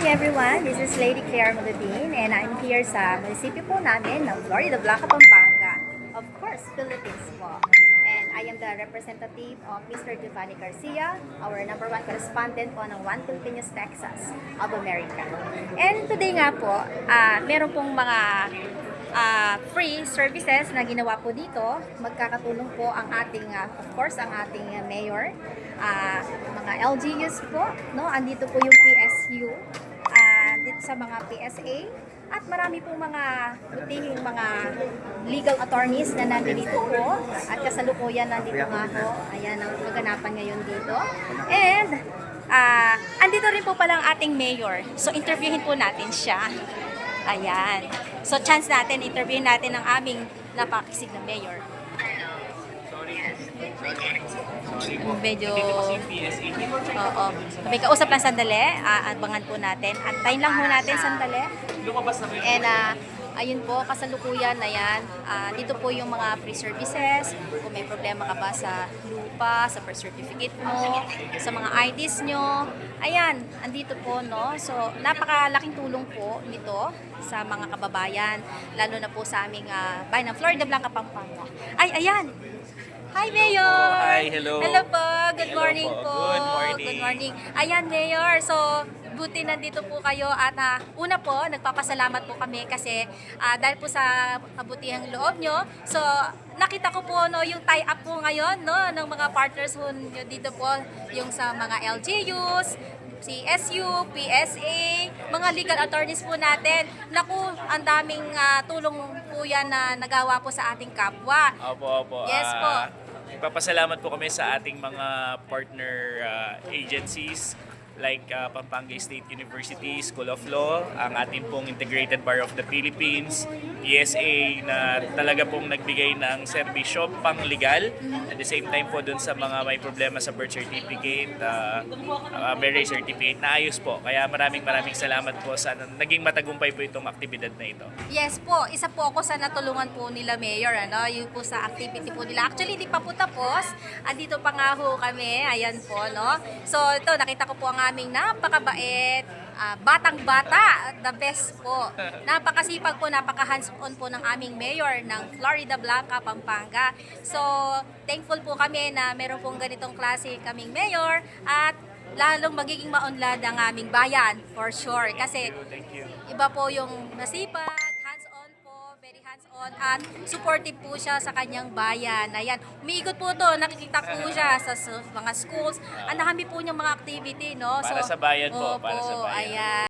everyone, this is Lady Claire Muludin and I'm here sa munisipyo po namin ng Florida Blanca, Pampanga. Of course, Philippines po. And I am the representative of Mr. Giovanni Garcia, our number one correspondent po ng One Filipinos, Texas of America. And today nga po, meron pong mga free services na ginawa po dito. Magkakatulong po ang ating, of course, ang ating mayor, mga LGUs po, no? Andito po yung PSU, dito sa mga PSA, at marami pong mga butihing mga legal attorneys na nandito po, at kasalukuyan nandito nga po, ayan ang kaganapan ngayon dito. And andito rin po pala ang ating mayor, so interviewin po natin siya. Ayan. So, chance natin, interviewin natin ang aming napakisig na mayor. Medyo... Oo. May kausap lang sandali. Abangan po natin. Antayin lang po natin sandali. And, ayun po, kasalukuyan na yan. Dito po yung mga free services. Kung may problema ka ba sa lupa, sa birth certificate mo, sa mga IDs nyo. Ayan, andito po, no? So, napakalaking tulong po nito sa mga kababayan, lalo na po sa aming bayan ng Florida Blanca, Pampanga. Ay, ayan! Hi, Mayor! Hi, hello! Hello po! Good Hello morning po. po! Good morning! Good morning! Ayan, Mayor! So, buti nandito po kayo at una po, nagpapasalamat po kami kasi dahil po sa kabutihang loob nyo. So, nakita ko po no, yung tie-up po ngayon no, ng mga partners po dito po, yung sa mga LGUs, CSU, PSA, mga legal attorneys po natin. Naku, ang daming tulong po yan na nagawa po sa ating kapwa. Opo. Yes po. Ipapasalamat po kami sa ating mga partner agencies like Pampanga State University School of Law, ang ating pong Integrated Bar of the Philippines, PSA na talaga pong nagbigay ng serbisyo pang legal. At the same time po dun sa mga may problema sa birth certificate, marriage certificate, naayos po. Kaya maraming salamat po sa naging matagumpay po itong aktibidad na ito. Yes po, isa po ako sa natulungan po nila Mayor, ano, yung po sa activity po nila. Actually, di pa po tapos. Andito pa nga ho kami, ayan po, no. So, ito, nakita ko po ang aming napakabait, batang-bata, the best po. Napakasipag po, napaka-hands-on po ng aming mayor ng Florida Blanca, Pampanga. So, thankful po kami na meron pong ganitong klase kaming mayor at lalong magiging maunlad ang aming bayan, for sure. Kasi Thank you. iba po yung nasipag, hands-on po, very hands-on, at supportive po siya sa kanyang bayan. Ayan, umiikot po to, nakikita po siya sa mga schools. Ang dami po niyang mga activity, no? Para sa bayan po, opo, para sa bayan. Ayan.